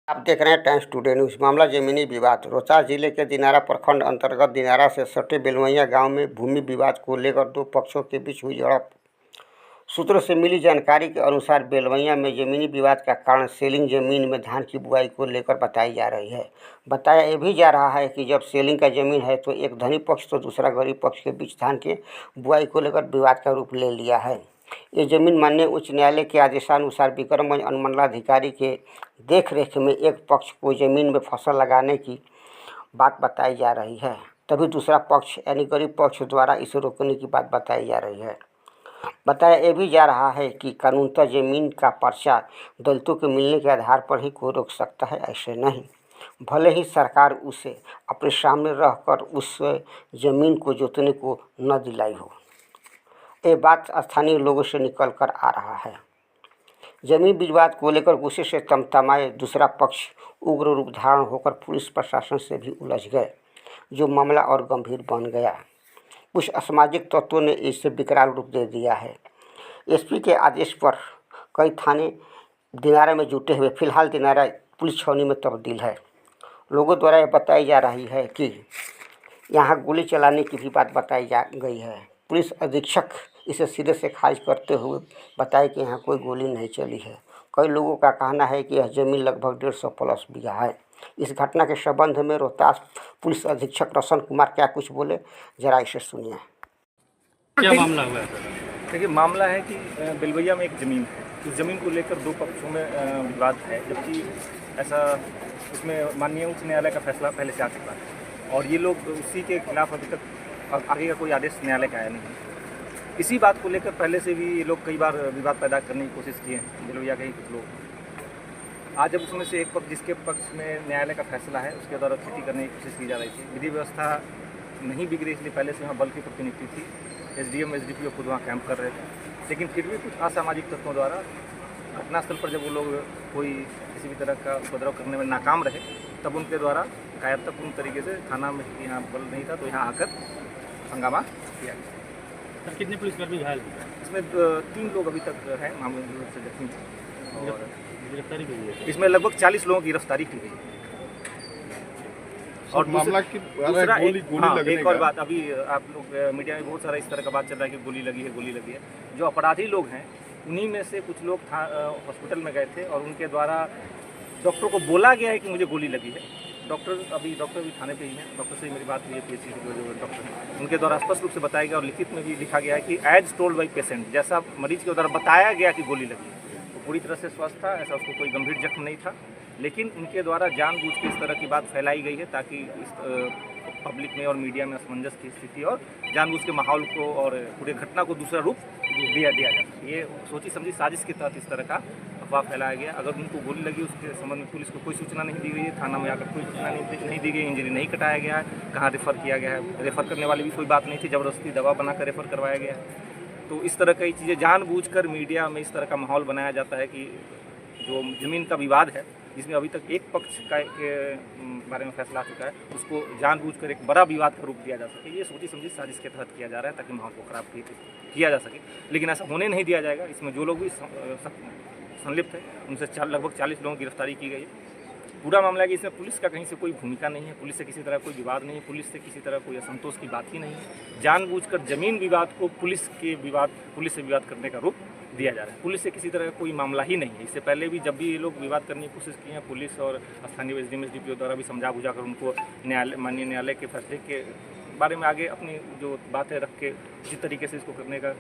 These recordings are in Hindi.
आप देख रहे हैं टाइम्स टुडे न्यूज़। मामला जमीनी विवाद। रोहतास जिले के दिनारा प्रखंड अंतर्गत दिनारा से सटे बेलवैया गांव में भूमि विवाद को लेकर दो पक्षों के बीच हुई झड़प। सूत्रों से मिली जानकारी के अनुसार बेलवैया में जमीनी विवाद का कारण सेलिंग जमीन में धान की बुआई को लेकर बताई जा रही है। बताया ये भी जा रहा है कि जब सेलिंग का जमीन है तो एक धनी पक्ष तो दूसरा गरीब पक्ष के बीच धान के बुआई को लेकर विवाद का रूप ले लिया है। ये जमीन माननीय उच्च न्यायालय के आदेशानुसार विक्रमगंज अनुमंडलाधिकारी के देखरेख में एक पक्ष को जमीन में फसल लगाने की बात बताई जा रही है, तभी दूसरा पक्ष यानी गरीब पक्ष द्वारा इसे रोकने की बात बताई जा रही है। बताया ये भी जा रहा है कि कानूनतः जमीन का पर्चा दलितों के मिलने के आधार पर ही कोई रोक सकता है, ऐसे नहीं। भले ही सरकार उसे अपने सामने रहकर उस जमीन को जोतने को न दिलाई हो। ये बात स्थानीय लोगों से निकल कर आ रहा है। जमीन विवाद को लेकर गुस्से से तमतमाए दूसरा पक्ष उग्र रूप धारण होकर पुलिस प्रशासन से भी उलझ गए, जो मामला और गंभीर बन गया। कुछ असामाजिक तत्वों ने इसे विकराल रूप दे दिया है। एसपी के आदेश पर कई थाने दिनारा में जुटे हुए फिलहाल दिनारा पुलिस छावनी में तब्दील है। लोगों द्वारा यह बताई जा रही है कि यहाँ गोली चलाने की भी बात बताई जा गई है। पुलिस अधीक्षक इसे सिरे से खारिज करते हुए बताए कि यहाँ कोई गोली नहीं चली है। कई लोगों का कहना है कि यह जमीन लगभग 150 प्लस बीघा है। इस घटना के संबंध में रोहतास पुलिस अधीक्षक रोशन कुमार क्या कुछ बोले, जरा इसे सुनिए। क्या मामला हुआ है? देखिए, मामला है कि बेलवैया में एक ज़मीन है। उस ज़मीन को लेकर दो पक्षों में विवाद है, जबकि ऐसा उसमें माननीय उच्च न्यायालय का फैसला पहले से आ चुका है और ये लोग उसी के खिलाफ अभी तक आगे का कोई आदेश न्यायालय का आया नहीं। इसी बात को लेकर पहले से भी ये लोग कई बार विवाद पैदा करने की कोशिश किए हैं, बेलवैया के ही कुछ लोग। आज जब उसमें से एक पक्ष जिसके पक्ष में न्यायालय का फैसला है उसके द्वारा खेती करने की कोशिश की जा रही थी। विधि व्यवस्था नहीं बिगड़ी, इसलिए पहले से वहाँ बल की प्रतिनियुक्ति थी। एसडीएम एसडीपीओ खुद वहाँ कैंप कर रहे थे, लेकिन फिर भी कुछ असामाजिक तत्वों द्वारा घटनास्थल पर जब वो लोग कोई किसी भी तरह का उपद्रव करने में नाकाम रहे, तब उनके द्वारा कायरतापूर्ण तरीके से थाना में यहाँ बल नहीं था तो यहाँ आकर हंगामा किया गया। सर, कितने पुलिसकर्मी घायल हुए? इसमें 3 लोग अभी तक हैं मामूली रूप से जख्मी और गिरफ्तारी भी हुई है। इसमें लगभग 40 लोगों की गिरफ्तारी की गई। और मामला की दूसरा गोली लगने एक और बात, अभी आप लोग मीडिया में बहुत सारा इस तरह का बात चल रहा है कि गोली लगी है। जो अपराधी लोग हैं उन्हीं में से कुछ लोग हॉस्पिटल में गए थे और उनके द्वारा डॉक्टर को बोला गया है कि मुझे गोली लगी है। डॉक्टर भी थाने पे ही हैं। डॉक्टर से मेरी बात हुई है, पीएचसी के जो डॉक्टर हैं उनके द्वारा स्पष्ट रूप से बताया गया और लिखित में भी लिखा गया है कि एज टोल्ड बाई पेशेंट, जैसा मरीज के द्वारा बताया गया कि गोली लगी है, तो पूरी तरह से स्वस्थ था, ऐसा उसको कोई गंभीर जख्म नहीं था। लेकिन उनके द्वारा जानबूझ के इस तरह की बात फैलाई गई है ताकि इस पब्लिक में और मीडिया में असमंजस की स्थिति और जानबूझ के माहौल को और पूरे घटना को दूसरा रूप दिया जाए। ये सोची समझी साजिश के तहत इस तरह का अफवाह फैलाया गया। अगर उनको गोली लगी उसके संबंध में पुलिस को कोई सूचना नहीं दी गई है, थाना में आकर कोई सूचना नहीं दी गई, इंजरी नहीं कटाया गया है, कहाँ रेफ़र किया गया है, रेफ़र करने वाली भी कोई बात नहीं थी, ज़बरदस्ती दवा बनाकर रेफ़र करवाया गया है। तो इस तरह कई चीज़ें जानबूझकर मीडिया में इस तरह का माहौल बनाया जाता है कि जो ज़मीन का विवाद है जिसमें अभी तक एक पक्ष के बारे में फैसला आ चुका है, उसको जानबूझकर एक बड़ा विवाद का रूप दिया जा सके। ये सोची समझी साजिश के तहत किया जा रहा है ताकि माहौल को खराब किया जा सके, लेकिन ऐसा होने नहीं दिया जाएगा। इसमें जो लोग भी संलिप्त है उनसे लगभग 40 लोगों की गिरफ्तारी की गई है। पूरा मामला है कि इसमें पुलिस का कहीं से कोई भूमिका नहीं है, पुलिस से किसी तरह कोई विवाद नहीं है, पुलिस से किसी तरह कोई असंतोष की बात ही नहीं है। जानबूझकर जमीन विवाद को पुलिस से विवाद करने का रूप दिया जा रहा है। पुलिस से किसी तरह का कोई मामला ही नहीं है। इससे पहले भी जब भी ये लोग विवाद करने की कोशिश की है, पुलिस और स्थानीय एसडीएम एसडीपीओ द्वारा भी समझा बुझा कर उनको माननीय न्यायालय के फैसले के बारे में आगे अपनी जो बातें रख के उसी तरीके से इसको करने का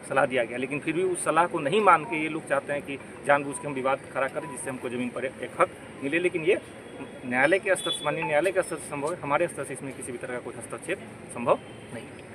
सलाह दिया गया, लेकिन फिर भी उस सलाह को नहीं मान के ये लोग चाहते हैं कि जानबूझ के हम विवाद खड़ा करें जिससे हमको ज़मीन पर एक हक मिले। लेकिन ये न्यायालय के स्तर से, माननीय न्यायालय के स्तर से संभव है, हमारे स्तर से इसमें किसी भी तरह का कोई हस्तक्षेप संभव नहीं है।